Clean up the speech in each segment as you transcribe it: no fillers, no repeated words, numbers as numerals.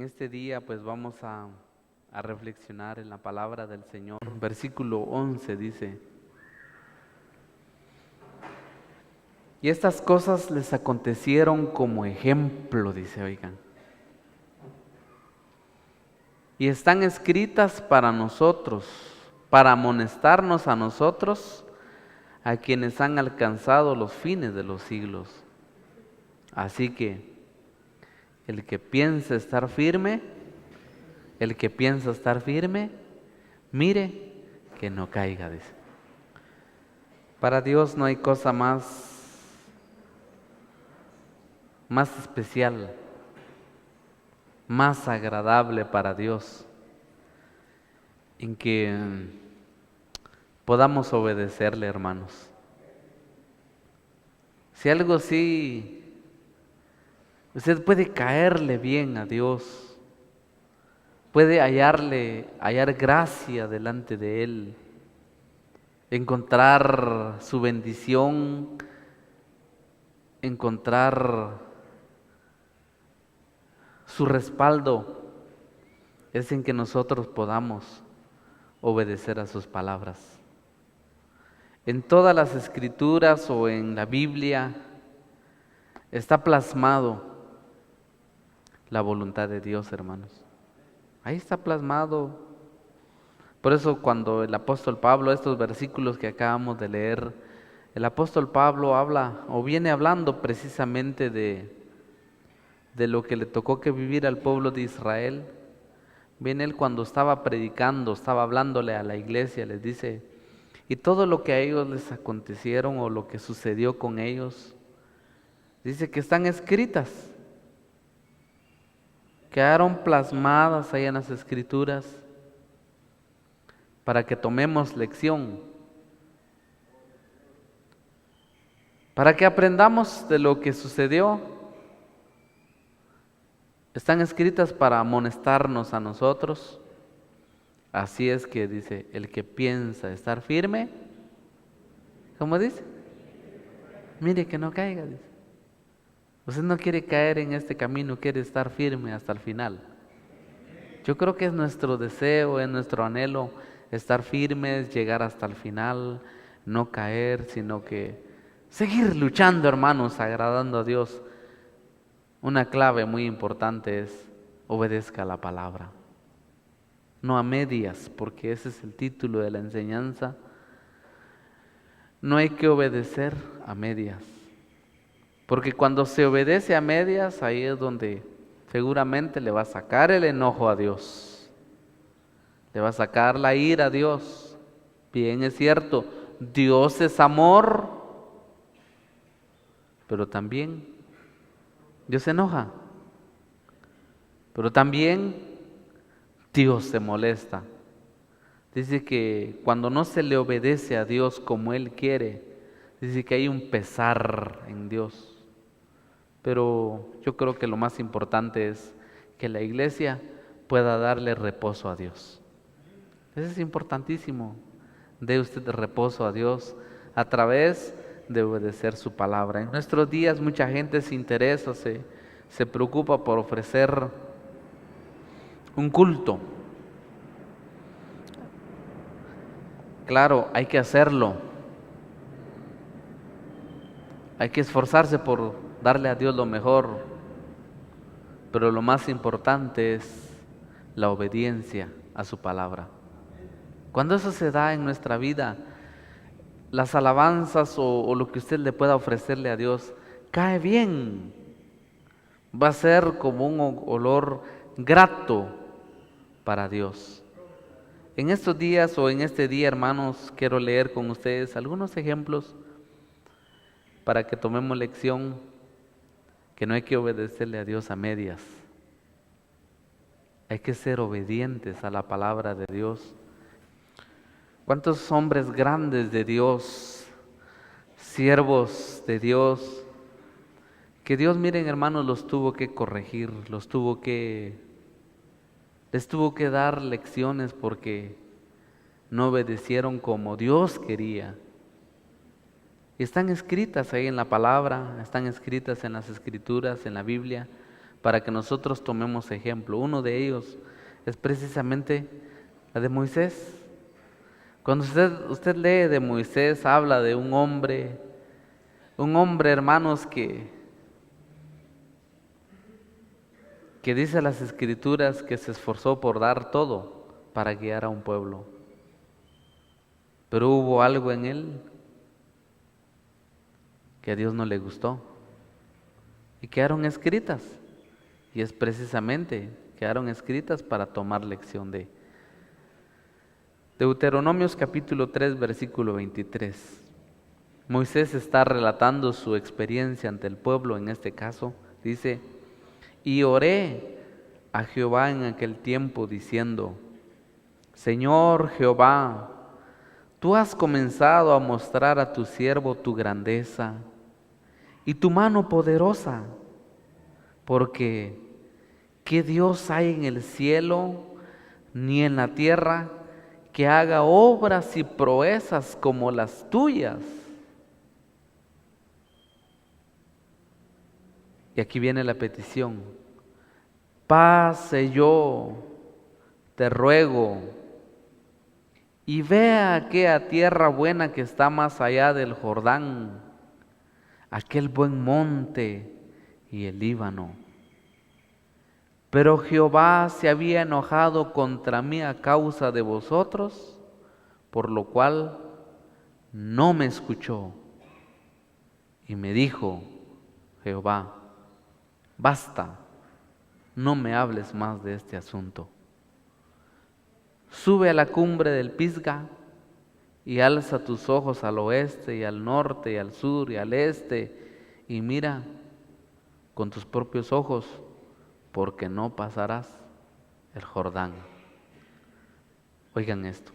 este día pues vamos a reflexionar en la palabra del Señor. Versículo 11 dice: y estas cosas les acontecieron como ejemplo, dice, oigan. Y están escritas para nosotros, para amonestarnos a nosotros, a quienes han alcanzado los fines de los siglos. Así que el que piensa estar firme, mire que no caiga, dice. Para Dios no hay cosa más especial, más agradable para Dios, en que podamos obedecerle, hermanos. Si algo sí, usted puede caerle bien a Dios, puede hallar gracia delante de Él, encontrar su bendición, encontrar su respaldo, es en que nosotros podamos obedecer a sus palabras. En todas las escrituras o en la Biblia está plasmado la voluntad de Dios, hermanos. Ahí está plasmado. Por eso cuando el apóstol Pablo, estos versículos que acabamos de leer, el apóstol Pablo habla o viene hablando precisamente de lo que le tocó que vivir al pueblo de Israel. Viene él cuando estaba predicando, estaba hablándole a la iglesia, les dice: y todo lo que a ellos les acontecieron o lo que sucedió con ellos, dice que están escritas, quedaron plasmadas ahí en las escrituras para que tomemos lección, para que aprendamos de lo que sucedió. Están escritas para amonestarnos a nosotros. Así es que dice, el que piensa estar firme, ¿cómo dice? Mire que no caiga, dice. Usted no quiere caer en este camino, quiere estar firme hasta el final. Yo creo que es nuestro deseo, es nuestro anhelo estar firmes, llegar hasta el final, no caer, sino que seguir luchando, hermanos, agradando a Dios. Una clave muy importante es: obedezca la palabra. No a medias, porque ese es el título de la enseñanza. No hay que obedecer a medias, porque cuando se obedece a medias, ahí es donde seguramente le va a sacar el enojo a Dios, le va a sacar la ira a Dios. Bien, es cierto, Dios es amor, pero también Dios se enoja, pero también Dios se molesta. Dice que cuando no se le obedece a Dios como Él quiere, dice que hay un pesar en Dios. Pero yo creo que lo más importante es que la iglesia pueda darle reposo a Dios. Eso es importantísimo. Dé usted reposo a Dios a través de obedecer su palabra. En nuestros días mucha gente se interesa, se preocupa por ofrecer un culto. Claro, hay que hacerlo. Hay que esforzarse por darle a Dios lo mejor. Pero lo más importante es la obediencia a su palabra. Cuando eso se da en nuestra vida, las alabanzas o lo que usted le pueda ofrecerle a Dios cae bien. Va a ser como un olor grato para Dios. En estos días o en este día, hermanos, quiero leer con ustedes algunos ejemplos para que tomemos lección que no hay que obedecerle a Dios a medias. Hay que ser obedientes a la palabra de Dios. ¿Cuántos hombres grandes de Dios, siervos de Dios, que Dios, miren, hermanos, los tuvo que corregir, les tuvo que dar lecciones porque no obedecieron como Dios quería? Y están escritas ahí en la palabra, están escritas en las escrituras, en la Biblia, para que nosotros tomemos ejemplo. Uno de ellos es precisamente la de Moisés. Cuando usted lee de Moisés, habla de un hombre, hermanos, que dice las Escrituras que se esforzó por dar todo para guiar a un pueblo. Pero hubo algo en él que a Dios no le gustó y quedaron escritas. Y es precisamente, quedaron escritas para tomar lección de Deuteronomios capítulo 3, versículo 23. Moisés está relatando su experiencia ante el pueblo, en este caso, dice: y oré a Jehová en aquel tiempo diciendo: Señor Jehová, tú has comenzado a mostrar a tu siervo tu grandeza y tu mano poderosa, porque ¿qué Dios hay en el cielo ni en la tierra que haga obras y proezas como las tuyas? Y aquí viene la petición: pase yo, te ruego, y vea aquella tierra buena que está más allá del Jordán, aquel buen monte y el Líbano. Pero Jehová se había enojado contra mí a causa de vosotros, por lo cual no me escuchó. Y me dijo Jehová: basta, no me hables más de este asunto. Sube a la cumbre del Pisga y alza tus ojos al oeste y al norte y al sur y al este y mira con tus propios ojos, porque no pasarás el Jordán. Oigan esto.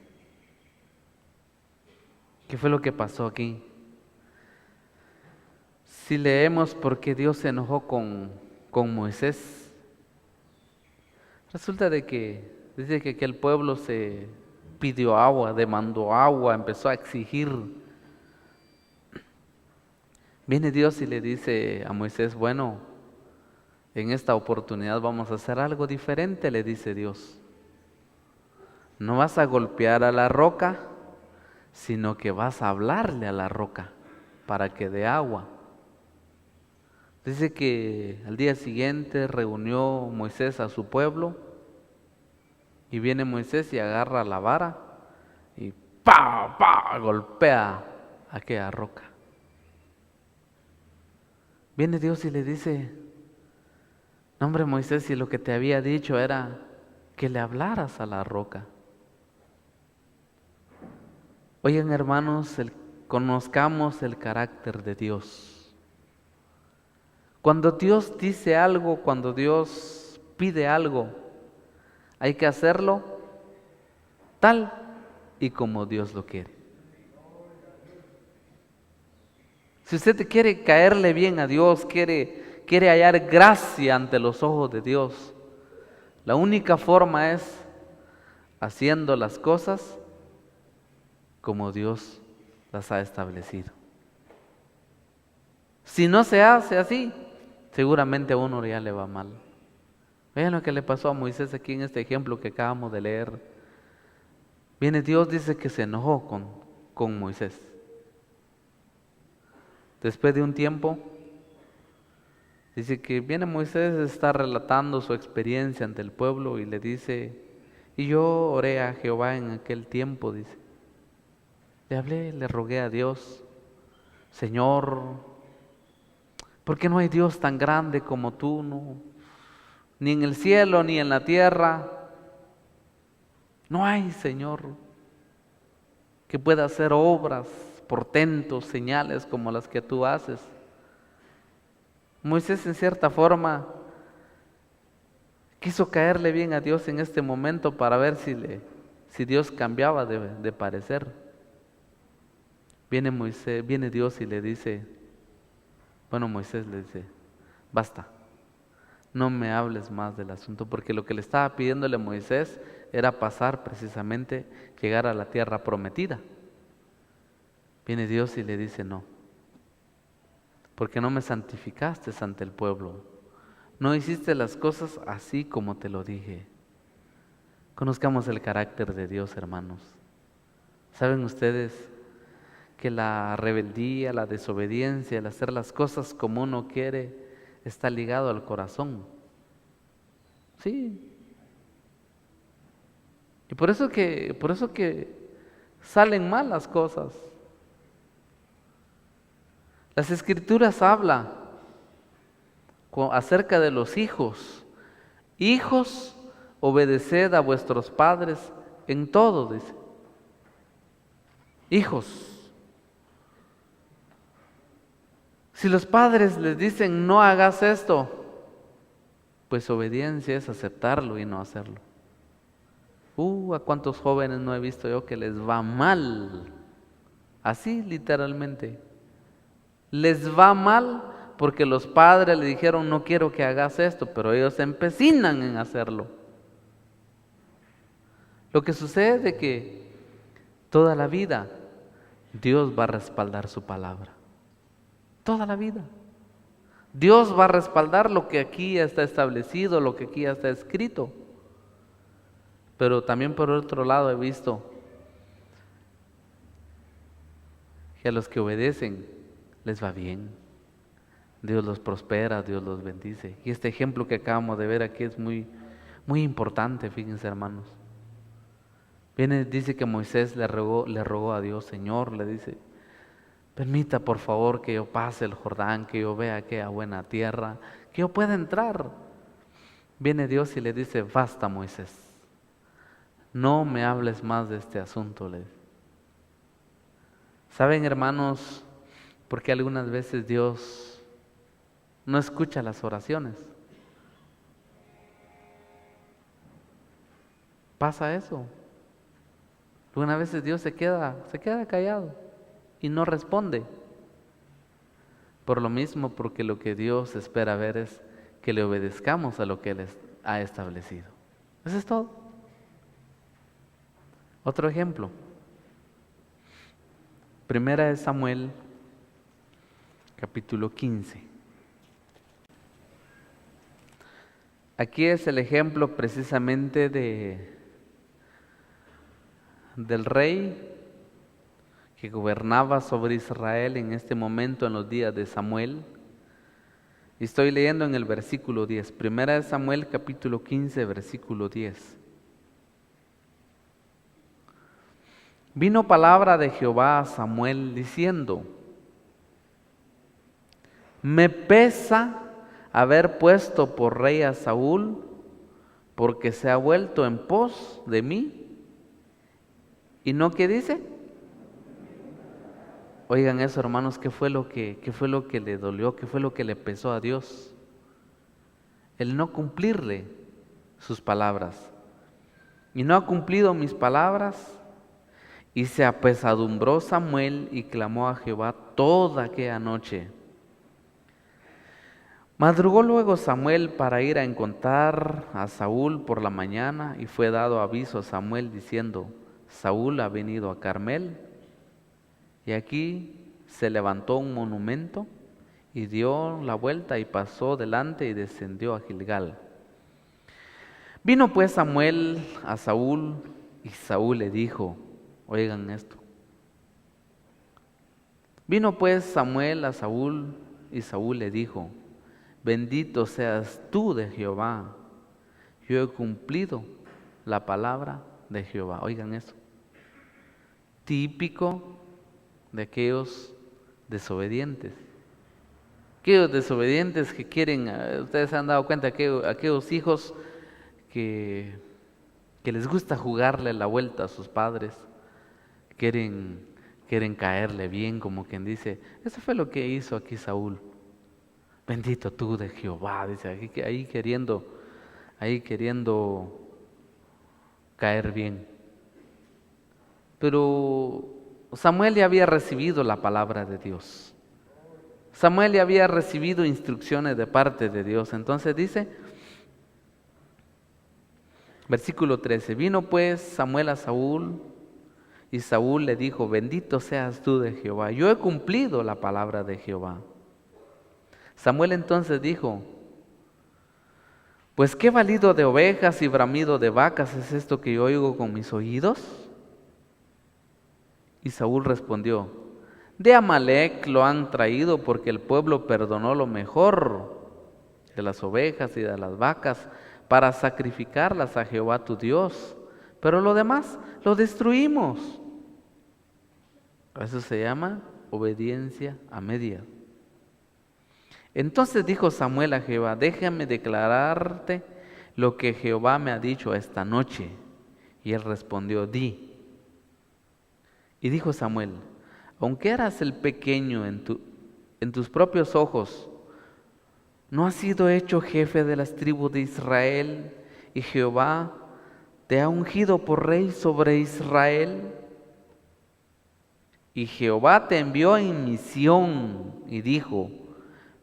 ¿Qué fue lo que pasó aquí? Si leemos por qué Dios se enojó con Moisés, resulta de que dice que el pueblo se pidió agua, demandó agua, empezó a exigir. Viene Dios y le dice a Moisés: bueno, en esta oportunidad vamos a hacer algo diferente, le dice Dios. No vas a golpear a la roca, sino que vas a hablarle a la roca para que dé agua. Dice que al día siguiente reunió Moisés a su pueblo y viene Moisés y agarra la vara y ¡pa! ¡Pa! Golpea aquella roca. Viene Dios y le dice: no, hombre, Moisés, si lo que te había dicho era que le hablaras a la roca. Oigan, hermanos, conozcamos el carácter de Dios. Cuando Dios dice algo, cuando Dios pide algo, hay que hacerlo tal y como Dios lo quiere. Si usted quiere caerle bien a Dios, quiere hallar gracia ante los ojos de Dios, la única forma es haciendo las cosas como Dios las ha establecido. Si no se hace así, seguramente a uno ya le va mal. Vean lo que le pasó a Moisés aquí en este ejemplo que acabamos de leer. Viene Dios, dice que se enojó con Moisés. Después de un tiempo, dice que viene Moisés, está relatando su experiencia ante el pueblo y le dice: y yo oré a Jehová en aquel tiempo, dice. Le hablé, le rogué a Dios: Señor, ¿por qué no hay Dios tan grande como tú? No, ni en el cielo ni en la tierra. No hay, Señor, que pueda hacer obras, portentos, señales como las que tú haces. Moisés, en cierta forma, quiso caerle bien a Dios en este momento para ver si Dios cambiaba de parecer. Viene Dios y le dice: bueno, Moisés le dice: basta, no me hables más del asunto, porque lo que le estaba pidiéndole Moisés era pasar precisamente, llegar a la tierra prometida. Viene Dios y le dice: no, porque no me santificaste ante el pueblo, no hiciste las cosas así como te lo dije. Conozcamos el carácter de Dios, hermanos. ¿Saben ustedes que la rebeldía, la desobediencia, el hacer las cosas como uno quiere, está ligado al corazón? Sí. Y por eso que salen mal las cosas. Las Escrituras hablan acerca de los hijos. Hijos, obedeced a vuestros padres en todo, dice. Hijos. Si los padres les dicen no hagas esto, pues obediencia es aceptarlo y no hacerlo. ¿A cuántos jóvenes no he visto yo que les va mal? Así literalmente. Les va mal porque los padres le dijeron no quiero que hagas esto, pero ellos se empecinan en hacerlo. Lo que sucede es que toda la vida Dios va a respaldar su palabra. Toda la vida. Dios va a respaldar lo que aquí ya está establecido, lo que aquí ya está escrito. Pero también por otro lado he visto que a los que obedecen les va bien. Dios los prospera, Dios los bendice. Y este ejemplo que acabamos de ver aquí es muy, muy importante, fíjense, hermanos. Dice que Moisés le rogó a Dios, Señor, le dice, permita por favor que yo pase el Jordán, que yo vea aquella buena tierra, que yo pueda entrar. Viene Dios y le dice, basta Moisés, no me hables más de este asunto. ¿Saben, hermanos, por qué algunas veces Dios no escucha las oraciones? Pasa eso. Algunas veces Dios se queda callado y no responde. Por lo mismo, porque lo que Dios espera ver es que le obedezcamos a lo que Él ha establecido. Eso es todo. Otro ejemplo. Primera de Samuel, capítulo 15. Aquí es el ejemplo precisamente del rey que gobernaba sobre Israel en este momento en los días de Samuel. Y estoy leyendo en el versículo 10, Primera de Samuel capítulo 15, versículo 10. Vino palabra de Jehová a Samuel diciendo, me pesa haber puesto por rey a Saúl, porque se ha vuelto en pos de mí. ¿Y no qué dice? Oigan eso, hermanos, ¿qué fue lo que le dolió? ¿Qué fue lo que le pesó a Dios? El no cumplirle sus palabras. Y no ha cumplido mis palabras. Y se apesadumbró Samuel y clamó a Jehová toda aquella noche. Madrugó luego Samuel para ir a encontrar a Saúl por la mañana, y fue dado aviso a Samuel diciendo, Saúl ha venido a Carmel. Y aquí se levantó un monumento y dio la vuelta y pasó delante y descendió a Gilgal. Vino pues Samuel a Saúl y Saúl le dijo, oigan esto. Vino pues Samuel a Saúl y Saúl le dijo, bendito seas tú de Jehová, yo he cumplido la palabra de Jehová. Oigan esto. Típico de aquellos desobedientes. Aquellos desobedientes que quieren, ustedes se han dado cuenta, aquellos hijos que les gusta jugarle la vuelta a sus padres, quieren caerle bien, como quien dice, eso fue lo que hizo aquí Saúl. Bendito tú de Jehová, dice, ahí queriendo caer bien. Pero Samuel ya había recibido la palabra de Dios. Samuel ya había recibido instrucciones de parte de Dios. Entonces dice, versículo 13, vino pues Samuel a Saúl y Saúl le dijo, bendito seas tú de Jehová, yo he cumplido la palabra de Jehová. Samuel entonces dijo, Pues qué balido de ovejas y bramido de vacas es esto que yo oigo con mis oídos. Y Saúl respondió: de Amalec lo han traído porque el pueblo perdonó lo mejor de las ovejas y de las vacas para sacrificarlas a Jehová tu Dios, pero lo demás lo destruimos. Eso se llama obediencia a medias. Entonces dijo Samuel a Jehová: déjame declararte lo que Jehová me ha dicho esta noche. Y él respondió: di. Y dijo Samuel: aunque eras el pequeño en tus propios ojos, ¿no has sido hecho jefe de las tribus de Israel? Y Jehová te ha ungido por rey sobre Israel. Y Jehová te envió en misión y dijo: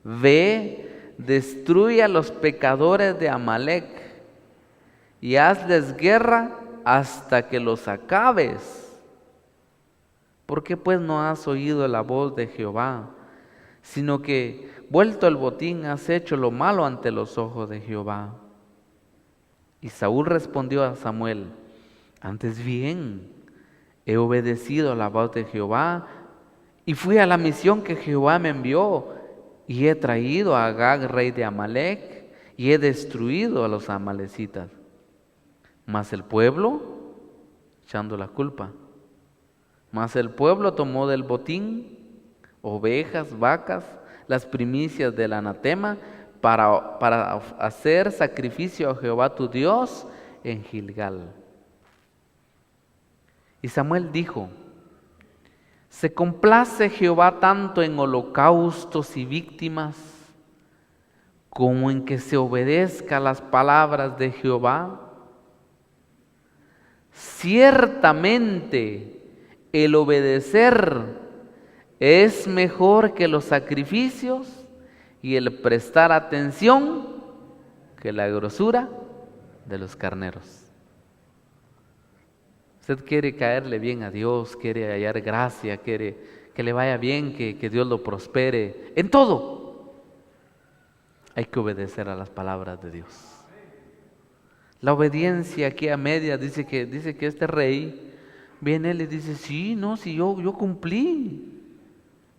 ve, destruye a los pecadores de Amalec y hazles guerra hasta que los acabes. ¿Por qué pues no has oído la voz de Jehová, sino que, vuelto el botín, has hecho lo malo ante los ojos de Jehová? Y Saúl respondió a Samuel: antes bien, he obedecido a la voz de Jehová y fui a la misión que Jehová me envió, y he traído a Agag, rey de Amalec, y he destruido a los amalecitas. Mas el pueblo, echando la culpa, tomó del botín ovejas, vacas, las primicias del anatema, para hacer sacrificio a Jehová tu Dios en Gilgal. Y Samuel dijo: ¿se complace Jehová tanto en holocaustos y víctimas, como en que se obedezca las palabras de Jehová? Ciertamente el obedecer es mejor que los sacrificios, y el prestar atención que la grosura de los carneros. Usted quiere caerle bien a Dios, quiere hallar gracia, quiere que le vaya bien, que Dios lo prospere en todo. Hay que obedecer a las palabras de Dios. La obediencia aquí a media dice que este rey viene y le dice: sí, no, si yo cumplí,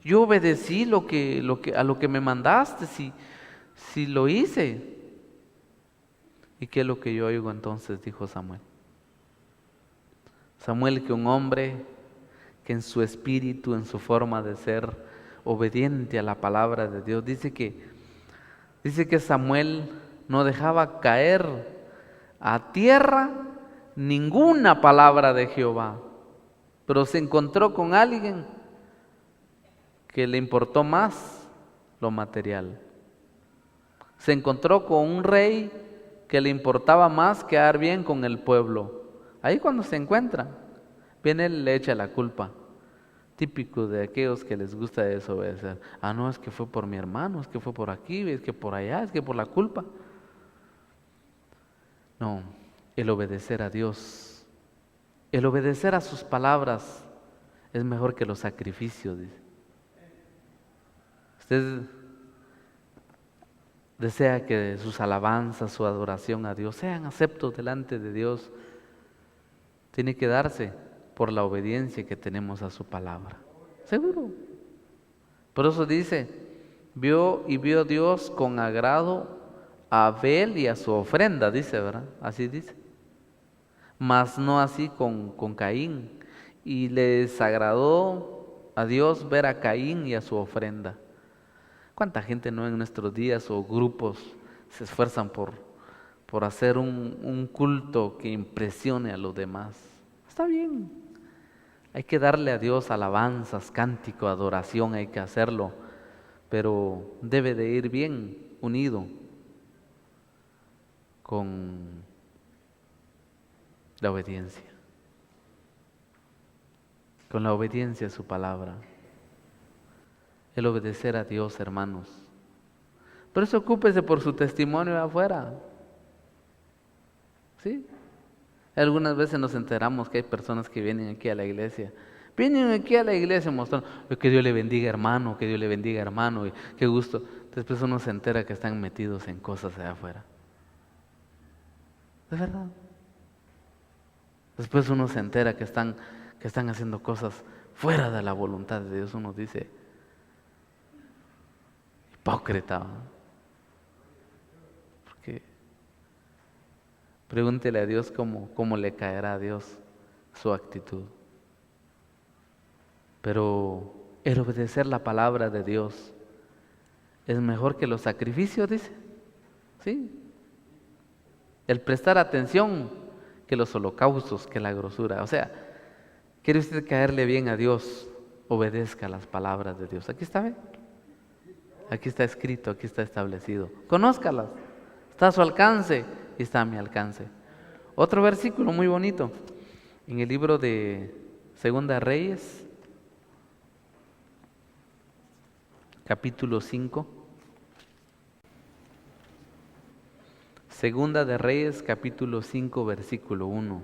yo obedecí a lo que me mandaste, si lo hice. ¿Y qué es lo que yo oigo entonces?, dijo Samuel. Samuel, que un hombre que en su espíritu, en su forma de ser obediente a la palabra de Dios, dice que Samuel no dejaba caer a tierra ninguna palabra de Jehová, pero se encontró con alguien que le importó más lo material. Se encontró con un rey que le importaba más quedar bien con el pueblo. Ahí cuando se encuentran, viene él y le echa la culpa. Típico de aquellos que les gusta desobedecer. Ah, no, es que fue por mi hermano, es que fue por aquí, es que por allá, es que por la culpa. No, el obedecer a Dios, el obedecer a sus palabras es mejor que los sacrificios, dice. Usted desea que sus alabanzas, su adoración a Dios sean aceptos delante de Dios, tiene que darse por la obediencia que tenemos a su palabra. Seguro. Por eso dice: vio Dios con agrado a Abel y a su ofrenda, dice, ¿verdad? Así dice. Mas no así con Caín. Y le desagradó a Dios ver a Caín y a su ofrenda. ¿Cuánta gente no en nuestros días o grupos se esfuerzan por hacer un culto que impresione a los demás? Está bien. Hay que darle a Dios alabanzas, cántico, adoración, hay que hacerlo, pero debe de ir bien unido con la obediencia. Con la obediencia a su palabra. El obedecer a Dios, hermanos. Por eso ocúpese por su testimonio afuera. ¿Sí? Algunas veces nos enteramos que hay personas que vienen aquí a la iglesia. Vienen aquí a la iglesia mostrando: que Dios le bendiga, hermano, que Dios le bendiga, hermano, y qué gusto. Después uno se entera que están metidos en cosas de afuera. de verdad. Después uno se entera que están haciendo cosas fuera de la voluntad de Dios. Uno dice, hipócrita, ¿no? Porque pregúntele a Dios cómo le caerá a Dios su actitud. Pero el obedecer la palabra de Dios es mejor que los sacrificios, dice. ¿Sí? El prestar atención que los holocaustos, que la grosura. O sea, ¿quiere usted caerle bien a Dios? Obedezca las palabras de Dios. Aquí está, ¿ve? Aquí está escrito, aquí está establecido. Conózcalas. Está a su alcance y está a mi alcance. Otro versículo muy bonito. En el libro de Segunda Reyes, capítulo 5. Segunda de Reyes, capítulo 5, versículo 1.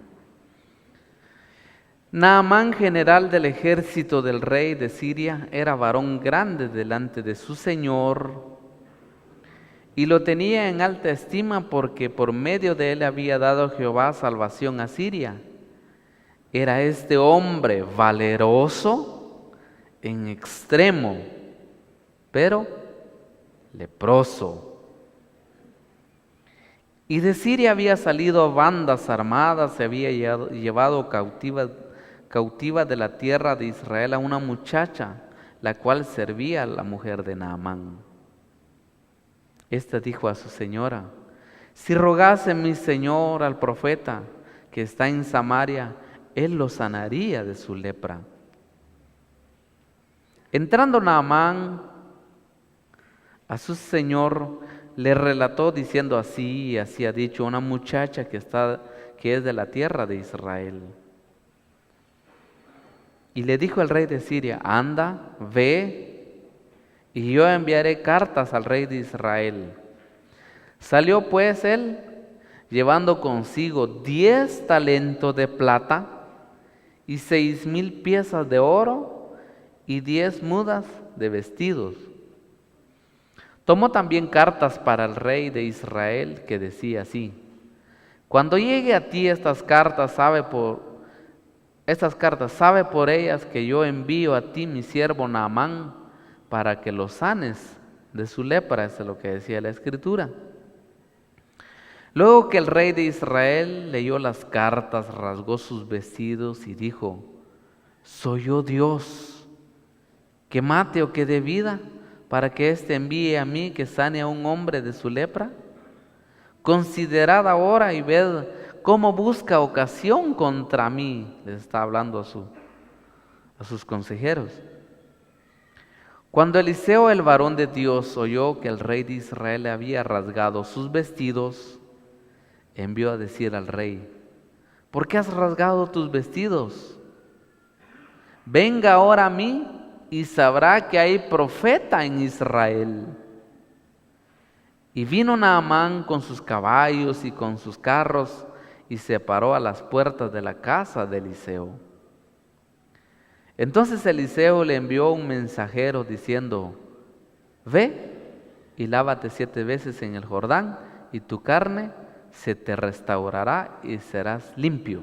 Naamán, general del ejército del rey de Siria, era varón grande delante de su señor y lo tenía en alta estima porque por medio de él había dado Jehová salvación a Siria. Era este hombre valeroso en extremo, pero leproso. Y de Siria había salido bandas armadas, se había llevado cautiva de la tierra de Israel a una muchacha, la cual servía a la mujer de Naamán. Esta dijo a su señora: si rogase mi señor al profeta que está en Samaria, él lo sanaría de su lepra. Entrando Naamán a su señor, le relató diciendo: así ha dicho una muchacha que es de la tierra de Israel. Y le dijo el rey de Siria: anda, ve, y yo enviaré cartas al rey de Israel. Salió pues él, llevando consigo 10 talentos de plata y 6,000 piezas de oro y 10 mudas de vestidos. Tomó también cartas para el rey de Israel que decía así: cuando llegue a ti estas cartas, sabe por ellas que yo envío a ti mi siervo Naamán para que lo sanes de su lepra. Eso es lo que decía la Escritura. Luego que el rey de Israel leyó las cartas, rasgó sus vestidos y dijo: ¿soy yo Dios que mate o que dé vida para que éste envíe a mí que sane a un hombre de su lepra? Considerad ahora y ved cómo busca ocasión contra mí. Les está hablando a sus consejeros. Cuando Eliseo, el varón de Dios, oyó que el rey de Israel le había rasgado sus vestidos, envió a decir al rey: ¿por qué has rasgado tus vestidos? Venga ahora a mí y sabrá que hay profeta en Israel. Y vino Naamán con sus caballos y con sus carros y se paró a las puertas de la casa de Eliseo. Entonces Eliseo le envió un mensajero diciendo: ve y lávate 7 veces en el Jordán y tu carne se te restaurará y serás limpio.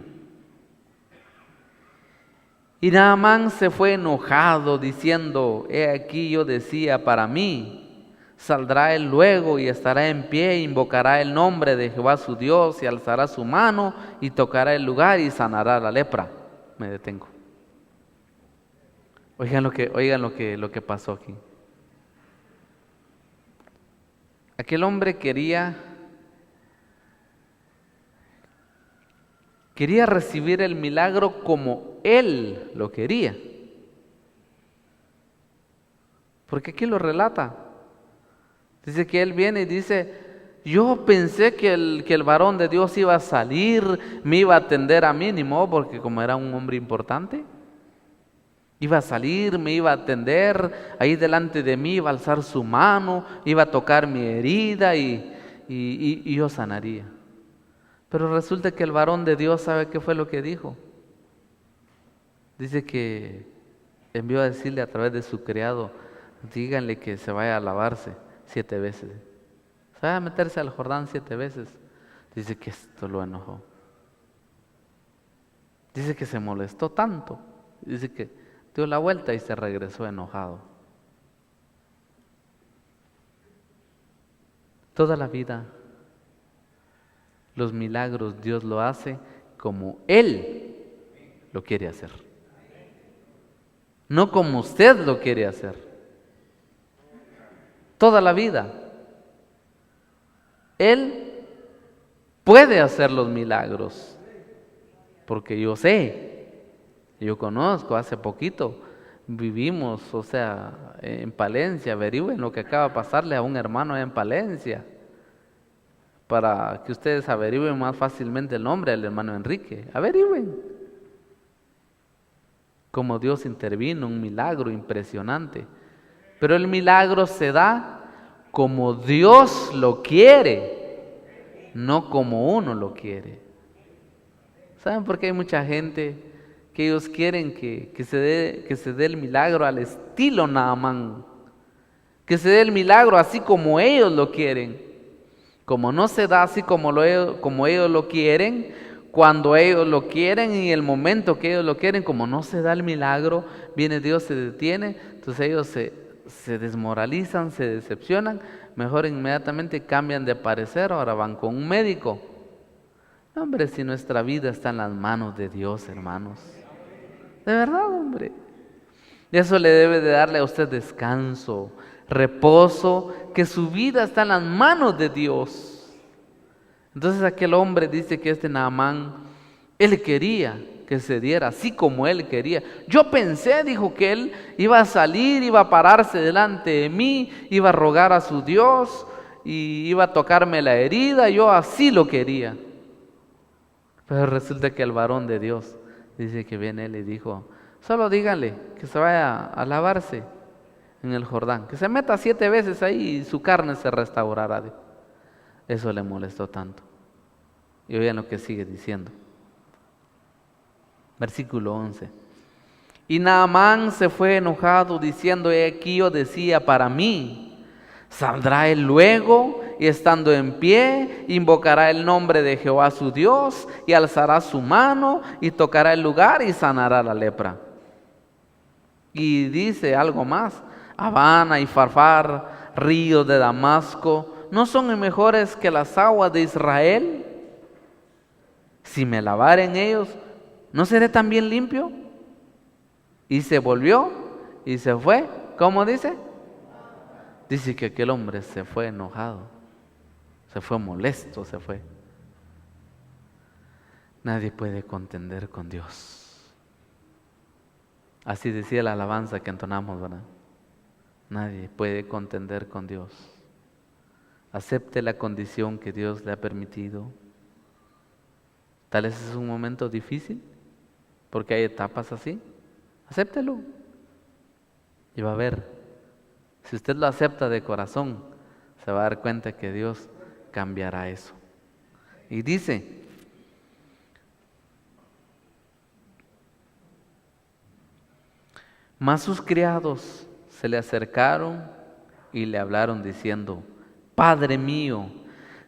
Y Naamán se fue enojado diciendo: he aquí yo decía para mí, saldrá él luego y estará en pie, invocará el nombre de Jehová su Dios y alzará su mano y tocará el lugar y sanará la lepra. Me detengo. Oigan lo que pasó aquí. Aquel hombre quería recibir el milagro como él lo quería. Porque aquí lo relata. Dice que él viene y dice: yo pensé que el varón de Dios iba a salir, me iba a atender a mí, ni modo, porque como era un hombre importante, iba a salir, me iba a atender, ahí delante de mí iba a alzar su mano, iba a tocar mi herida y yo sanaría. Pero resulta que el varón de Dios, ¿sabe qué fue lo que dijo? Dice que envió a decirle a través de su criado: díganle que se vaya a lavarse 7 veces. Se vaya a meterse al Jordán 7 veces. Dice que esto lo enojó. Dice que se molestó tanto. Dice que dio la vuelta y se regresó enojado. Toda la vida, los milagros Dios lo hace como Él lo quiere hacer. No como usted lo quiere hacer. Toda la vida. Él puede hacer los milagros. Porque yo sé, yo conozco, hace poquito vivimos, en Palencia. Averigüen lo que acaba de pasarle a un hermano en Palencia, para que ustedes averigüen más fácilmente el nombre del hermano Enrique. Averigüen cómo Dios intervino, un milagro impresionante. Pero el milagro se da como Dios lo quiere, no como uno lo quiere. ¿Saben por qué hay mucha gente que ellos quieren que se dé el milagro al estilo Naamán? Que se dé el milagro así como ellos lo quieren. Como no se da así como ellos lo quieren, cuando ellos lo quieren y el momento que ellos lo quieren, como no se da el milagro, viene Dios, se detiene, entonces ellos se desmoralizan, se decepcionan, mejor inmediatamente cambian de parecer, ahora van con un médico. Hombre, si nuestra vida está en las manos de Dios, hermanos. De verdad, hombre. Eso le debe de darle a usted descanso, reposo, que su vida está en las manos de Dios. Entonces aquel hombre dice que Naamán, él quería que se diera así como él quería. Yo pensé, dijo, que él iba a salir, iba a pararse delante de mí, iba a rogar a su Dios y iba a tocarme la herida, yo así lo quería. Pero resulta que el varón de Dios dice que viene él y dijo, solo díganle que se vaya a lavarse en el Jordán, que se meta 7 veces ahí y su carne se restaurará. Eso le molestó tanto. Y oigan lo que sigue diciendo. Versículo 11. Y Naamán se fue enojado diciendo, he aquí yo decía para mí, saldrá él luego y estando en pie, invocará el nombre de Jehová su Dios y alzará su mano y tocará el lugar y sanará la lepra. Y dice algo más, Habana y Farfar, ríos de Damasco, ¿no son mejores que las aguas de Israel? Si me lavare en ellos, ¿no seré también limpio? Y se volvió y se fue. ¿Cómo dice? Dice que aquel hombre se fue enojado, se fue molesto, se fue. Nadie puede contender con Dios. Así decía la alabanza que entonamos, ¿verdad? Nadie puede contender con Dios. Acepte la condición que Dios le ha permitido. Tal vez es un momento difícil, porque hay etapas así. Acéptelo. Y va a ver. Si usted lo acepta de corazón, se va a dar cuenta que Dios cambiará eso. Y dice, mas sus criados se le acercaron y le hablaron diciendo, Padre mío,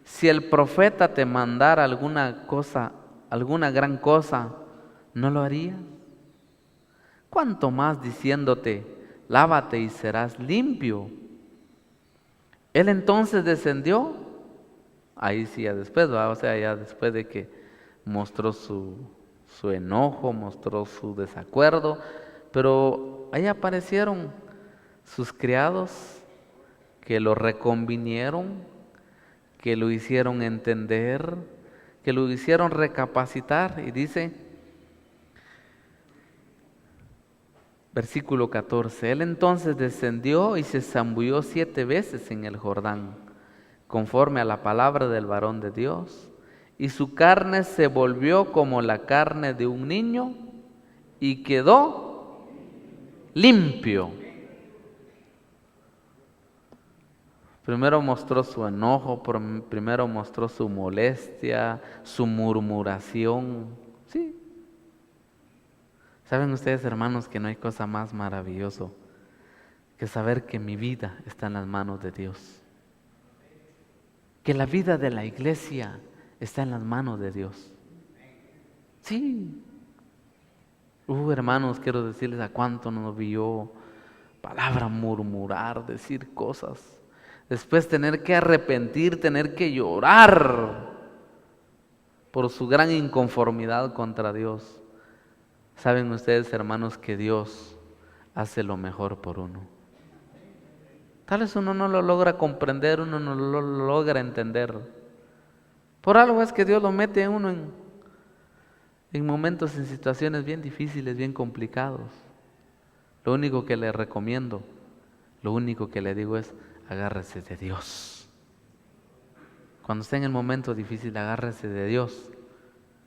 si el profeta te mandara alguna cosa, alguna gran cosa, ¿no lo harías? ¿Cuánto más diciéndote, lávate y serás limpio? Él entonces descendió, ahí sí ya después, ya después de que mostró su enojo, mostró su desacuerdo, pero ahí aparecieron sus criados que lo reconvinieron, que lo hicieron entender, que lo hicieron recapacitar, y dice, versículo 14, él entonces descendió y se zambulló 7 veces en el Jordán, conforme a la palabra del varón de Dios, y su carne se volvió como la carne de un niño y quedó limpio. Primero mostró su enojo, primero mostró su molestia, su murmuración. Sí. ¿Saben ustedes, hermanos, que no hay cosa más maravilloso que saber que mi vida está en las manos de Dios? Que la vida de la iglesia está en las manos de Dios. Sí. Hermanos, quiero decirles a cuánto nos vio palabra murmurar, decir cosas. Después tener que arrepentir, tener que llorar por su gran inconformidad contra Dios. Saben ustedes, hermanos, que Dios hace lo mejor por uno. Tal vez uno no lo logra comprender, uno no lo logra entender. Por algo es que Dios lo mete a uno en momentos, en situaciones bien difíciles, bien complicados. Lo único que le recomiendo, lo único que le digo es, agárrese de Dios. Cuando esté en el momento difícil, agárrese de Dios.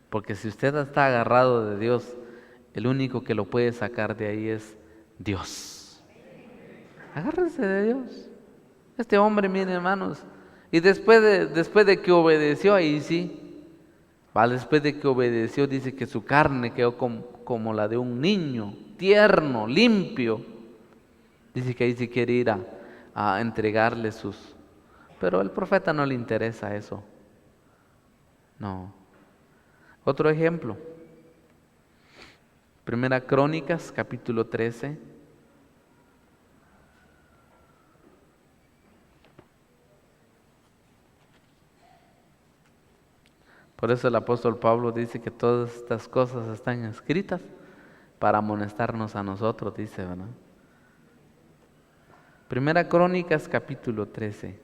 Porque si usted está agarrado de Dios, el único que lo puede sacar de ahí es Dios. Agárrese de Dios. Este hombre, miren, hermanos, y después de que obedeció, ahí sí, después de que obedeció, dice que su carne quedó como la de un niño, tierno, limpio. Dice que ahí sí quiere ir a entregarle sus... Pero al profeta no le interesa eso. No. Otro ejemplo. Primera Crónicas, capítulo 13. Por eso el apóstol Pablo dice que todas estas cosas están escritas para amonestarnos a nosotros, dice, ¿verdad? Primera Crónicas, capítulo 13.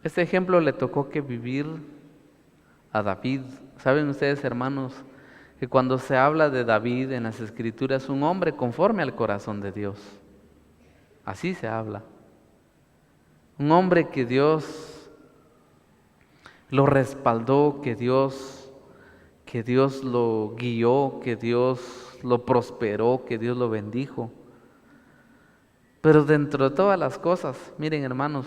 Este ejemplo le tocó que vivir a David. ¿Saben ustedes, hermanos, que cuando se habla de David en las Escrituras, un hombre conforme al corazón de Dios? Así se habla. Un hombre que Dios lo respaldó, que Dios lo guió, que Dios lo prosperó, que Dios lo bendijo. Pero dentro de todas las cosas, miren, hermanos,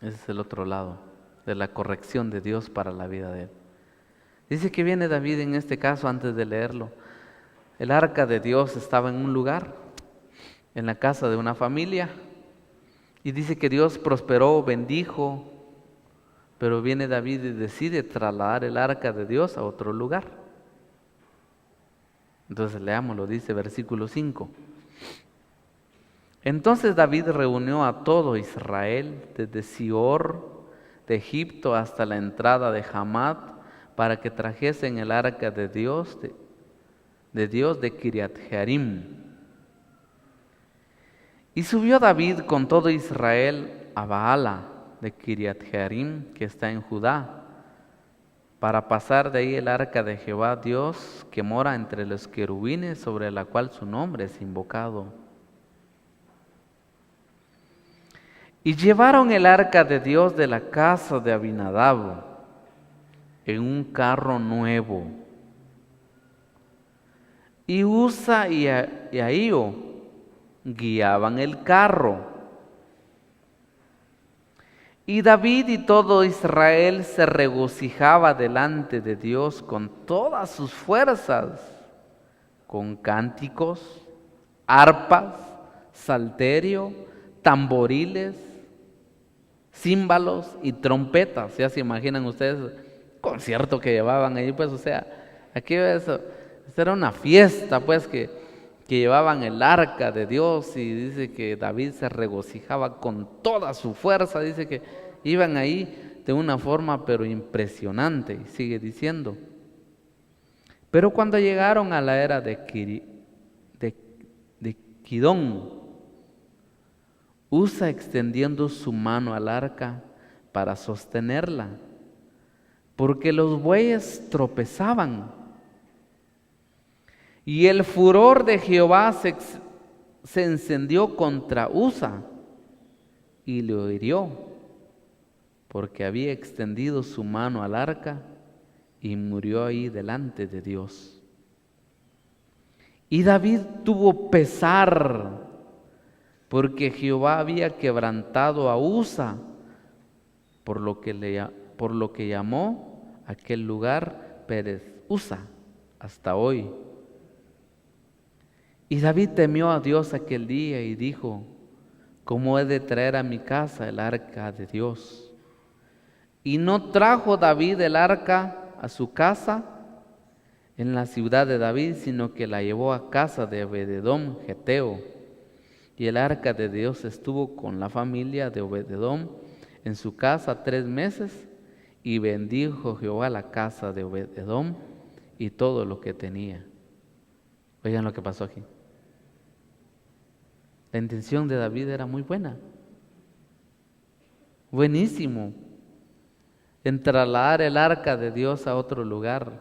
ese es el otro lado de la corrección de Dios para la vida de él. Dice que viene David en este caso, antes de leerlo. El arca de Dios estaba en un lugar, en la casa de una familia, y dice que Dios prosperó, bendijo, pero viene David y decide trasladar el arca de Dios a otro lugar. Entonces leámoslo, dice versículo 5. Entonces David reunió a todo Israel, desde Sior de Egipto hasta la entrada de Hamat, para que trajesen el arca de Dios de Kiriat Jearim. Y subió David con todo Israel a Baala de Kiriat Jearim, que está en Judá, para pasar de ahí el arca de Jehová Dios, que mora entre los querubines, sobre la cual su nombre es invocado. Y llevaron el arca de Dios de la casa de Abinadab en un carro nuevo. Y Usa y Ahío guiaban el carro. Y David y todo Israel se regocijaba delante de Dios con todas sus fuerzas, con cánticos, arpas, salterio, tamboriles, címbalos y trompetas. Ya se imaginan ustedes el concierto que llevaban ahí, pues, o sea, aquí eso era una fiesta, pues, que llevaban el arca de Dios, y dice que David se regocijaba con toda su fuerza. Dice que iban ahí de una forma pero impresionante, y sigue diciendo. Pero cuando llegaron a la era de Kidón, Usa extendiendo su mano al arca para sostenerla, porque los bueyes tropezaban. Y el furor de Jehová se encendió contra Usa y lo hirió, porque había extendido su mano al arca y murió ahí delante de Dios. Y David tuvo pesar, porque Jehová había quebrantado a Usa, por lo que llamó aquel lugar Pérez Usa hasta hoy. Y David temió a Dios aquel día y dijo: ¿cómo he de traer a mi casa el arca de Dios? Y no trajo David el arca a su casa en la ciudad de David, sino que la llevó a casa de Obed-edom geteo. Y el arca de Dios estuvo con la familia de Obed-edom en su casa 3 meses, y bendijo Jehová la casa de Obed-edom y todo lo que tenía. Oigan lo que pasó aquí. La intención de David era muy buena, buenísimo, en trasladar el arca de Dios a otro lugar,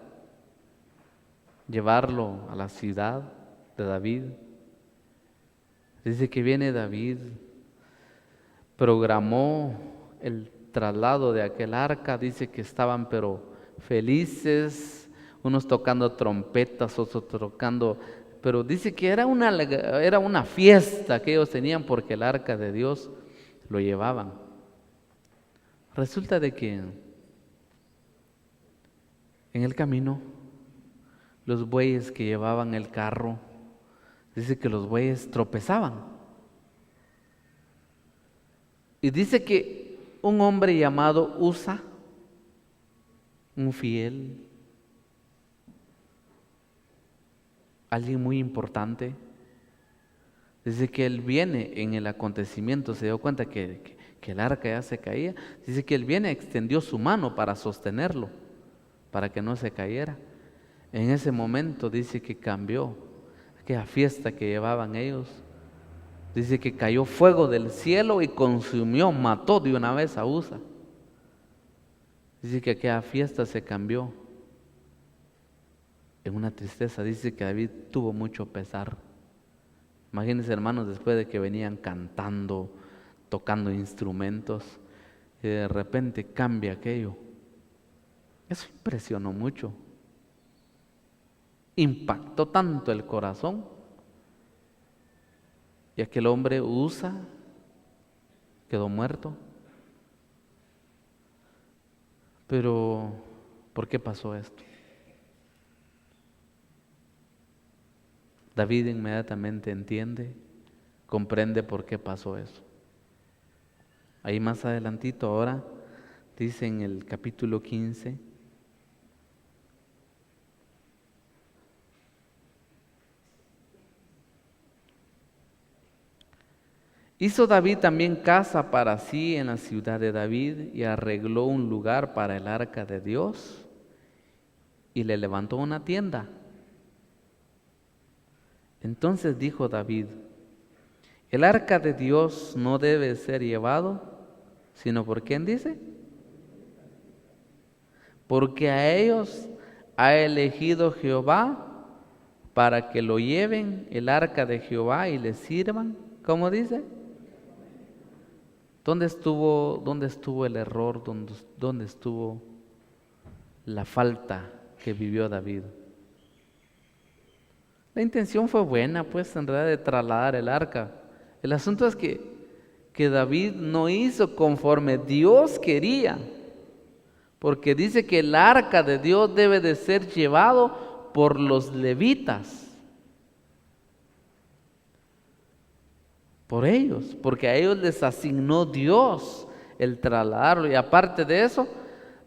llevarlo a la ciudad de David. Dice que viene David, programó el traslado de aquel arca, dice que estaban pero felices, unos tocando trompetas, otros tocando, pero dice que era una fiesta que ellos tenían porque el arca de Dios lo llevaban. Resulta de que en el camino los bueyes que llevaban el carro, dice que los bueyes tropezaban. Y dice que un hombre llamado Usa, un fiel, alguien muy importante, dice que él viene en el acontecimiento, se dio cuenta que el arca ya se caía, dice que él viene, extendió su mano para sostenerlo, para que no se cayera. En ese momento dice que cambió aquella fiesta que llevaban ellos. Dice que cayó fuego del cielo y consumió, mató de una vez a Usa. Dice que aquella fiesta se cambió en una tristeza. Dice que David tuvo mucho pesar. Imagínense, hermanos, después de que venían cantando, tocando instrumentos, y de repente cambia aquello. Eso impresionó mucho. Impactó tanto el corazón. Y aquel hombre Usa quedó muerto. Pero, ¿por qué pasó esto? David inmediatamente entiende, comprende por qué pasó eso. Ahí más adelantito ahora dice en el capítulo 15: hizo David también casa para sí en la ciudad de David y arregló un lugar para el arca de Dios y le levantó una tienda. Entonces dijo David: el arca de Dios no debe ser llevado, sino ¿por quién dice? Porque a ellos ha elegido Jehová para que lo lleven el arca de Jehová y le sirvan. ¿Cómo dice? ¿Dónde estuvo el error? ¿Dónde estuvo la falta que vivió David? La intención fue buena, pues, en realidad, de trasladar el arca. El asunto es que David no hizo conforme Dios quería, porque dice que el arca de Dios debe de ser llevado por los levitas, por ellos, porque a ellos les asignó Dios el trasladarlo. Y aparte de eso,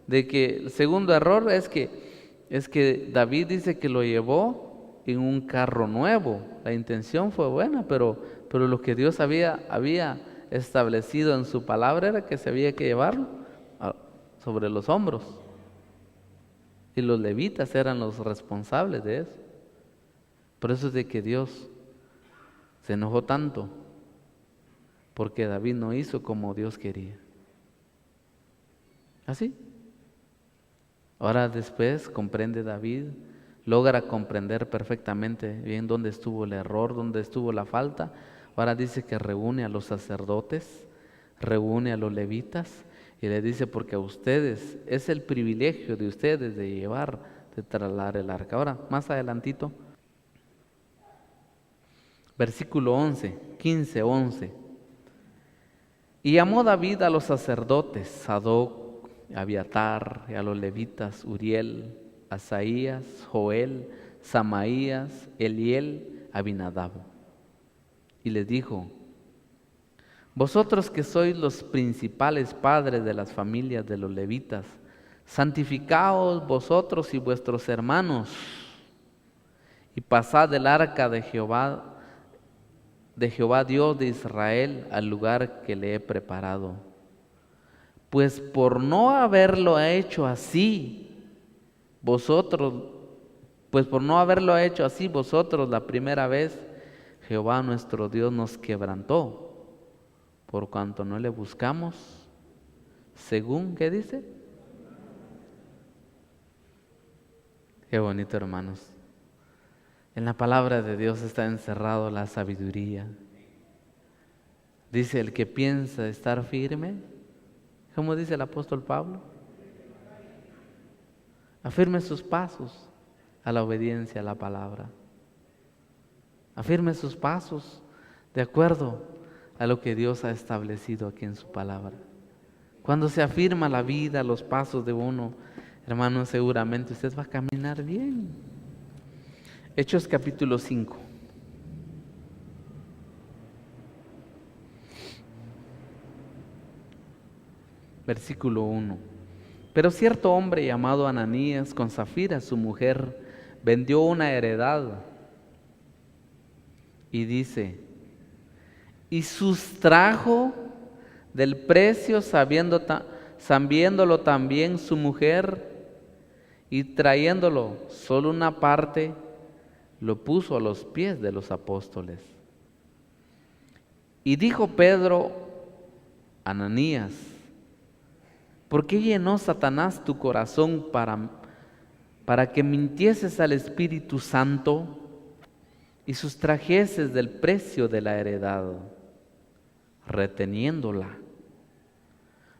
de que el segundo error es que David dice que lo llevó en un carro nuevo. La intención fue buena, pero lo que Dios había establecido en su palabra era que se había que llevarlo sobre los hombros. Y los levitas eran los responsables de eso. Por eso es de que Dios se enojó tanto, porque David no hizo como Dios quería. Así. Ahora después comprende David, logra comprender perfectamente bien dónde estuvo el error, dónde estuvo la falta. Ahora dice que reúne a los sacerdotes, reúne a los levitas y le dice: porque a ustedes es el privilegio de ustedes de llevar, de trasladar el arca. Ahora, más adelantito, versículo 15:11. Y llamó David a los sacerdotes, Sadoc, Abiatar, y a los levitas, Uriel, Asaías, Joel, Samaías, Eliel, Abinadab, y les dijo: vosotros que sois los principales padres de las familias de los levitas, santificaos vosotros y vuestros hermanos, y pasad el arca de Jehová Dios de Israel al lugar que le he preparado. Pues por no haberlo hecho así, vosotros la primera vez, Jehová nuestro Dios nos quebrantó, por cuanto no le buscamos, según, ¿qué dice? Qué bonito, hermanos. En la palabra de Dios está encerrado la sabiduría. Dice: el que piensa estar firme, ¿cómo dice el apóstol Pablo? Afirme sus pasos a la obediencia a la palabra. Afirme sus pasos de acuerdo a lo que Dios ha establecido aquí en su palabra. Cuando se afirma la vida, los pasos de uno, hermano, seguramente usted va a caminar bien. Hechos capítulo 5. Versículo 1. Pero cierto hombre llamado Ananías, con Safira su mujer, vendió una heredad. Y dice: y sustrajo del precio, sabiéndolo también su mujer, y trayéndolo solo una parte, lo puso a los pies de los apóstoles. Y dijo Pedro: Ananías, ¿por qué llenó Satanás tu corazón para que mintieses al Espíritu Santo y sustrajeses del precio de la heredad, reteniéndola?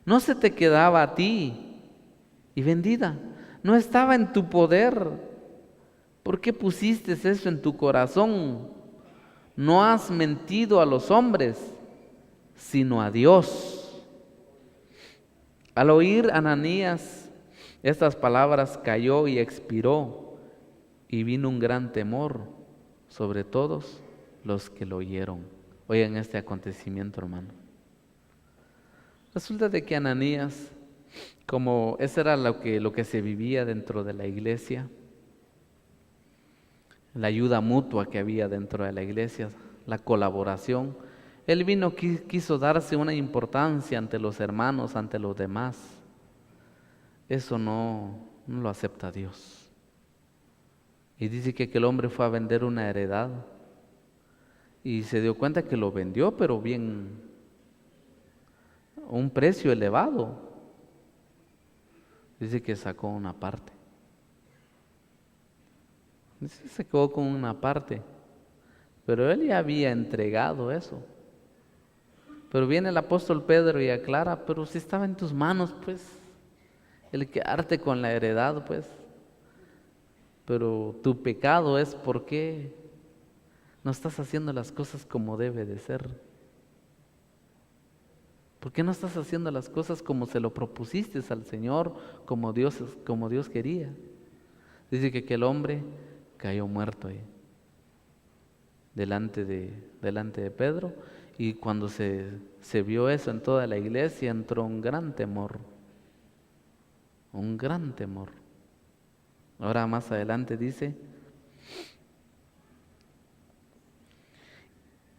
No se te quedaba a ti y vendida, no estaba en tu poder. ¿Por qué pusiste eso en tu corazón? No has mentido a los hombres, sino a Dios. Al oír Ananías estas palabras, cayó y expiró, y vino un gran temor sobre todos los que lo oyeron. Oigan este acontecimiento, hermano. Resulta de que Ananías, como eso era lo que se vivía dentro de la iglesia, la ayuda mutua que había dentro de la iglesia, la colaboración, él vino, quiso darse una importancia ante los hermanos, ante los demás. Eso no lo acepta Dios. Y dice que aquel hombre fue a vender una heredad y se dio cuenta que lo vendió, pero bien, a un precio elevado. Dice que sacó una parte. Dice que se quedó con una parte, pero él ya había entregado eso. Pero viene el apóstol Pedro y aclara: pero si estaba en tus manos, pues, el quedarte con la heredad, pues. Pero tu pecado es porque no estás haciendo las cosas como debe de ser. ¿Por qué no estás haciendo las cosas como se lo propusiste al Señor, como Dios quería? Dice que aquel hombre cayó muerto ahí, delante de Pedro, y cuando se vio eso en toda la iglesia, entró un gran temor. Un gran temor. Ahora más adelante dice: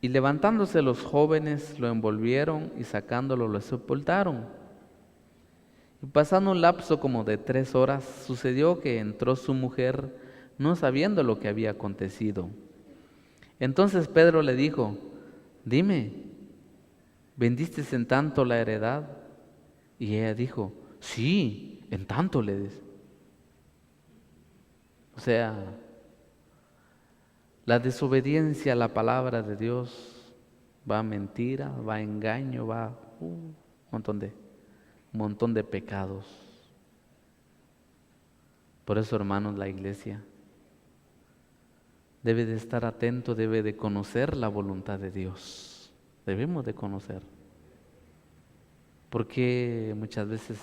y levantándose los jóvenes lo envolvieron y sacándolo lo sepultaron. Y pasando un lapso como de 3 horas, sucedió que entró su mujer, no sabiendo lo que había acontecido. Entonces Pedro le dijo: dime, ¿vendiste en tanto la heredad? Y ella dijo: sí, en tanto, le dice. O sea, la desobediencia a la palabra de Dios va a mentira, va a engaño, va a un montón de pecados. Por eso, hermanos, la iglesia debe de estar atento, debe de conocer la voluntad de Dios. Debemos de conocer. Porque muchas veces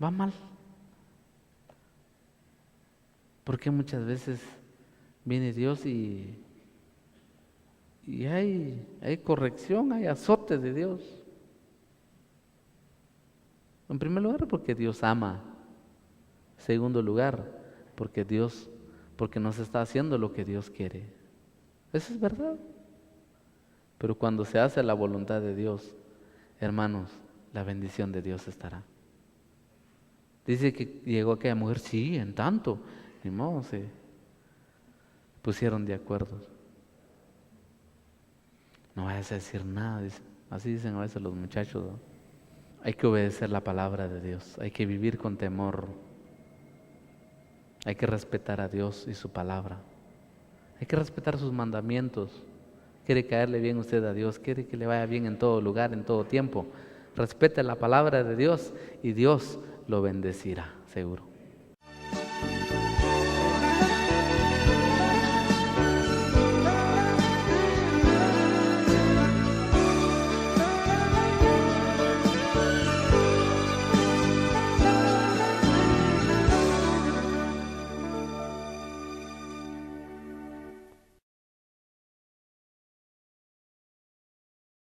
va mal. Porque muchas veces viene Dios y hay corrección, hay azote de Dios. En primer lugar, porque Dios ama. Segundo lugar, porque no se está haciendo lo que Dios quiere. Eso es verdad. Pero cuando se hace la voluntad de Dios, hermanos, la bendición de Dios estará. Dice que llegó aquella mujer, sí, en tanto. Ni modo, se pusieron de acuerdo. No vayas a decir nada, dice. Así dicen a veces los muchachos, ¿no? Hay que obedecer la palabra de Dios, hay que vivir con temor, hay que respetar a Dios y su palabra, hay que respetar sus mandamientos. Quiere caerle bien usted a Dios, quiere que le vaya bien en todo lugar, en todo tiempo. Respete la palabra de Dios y Dios lo bendecirá, seguro.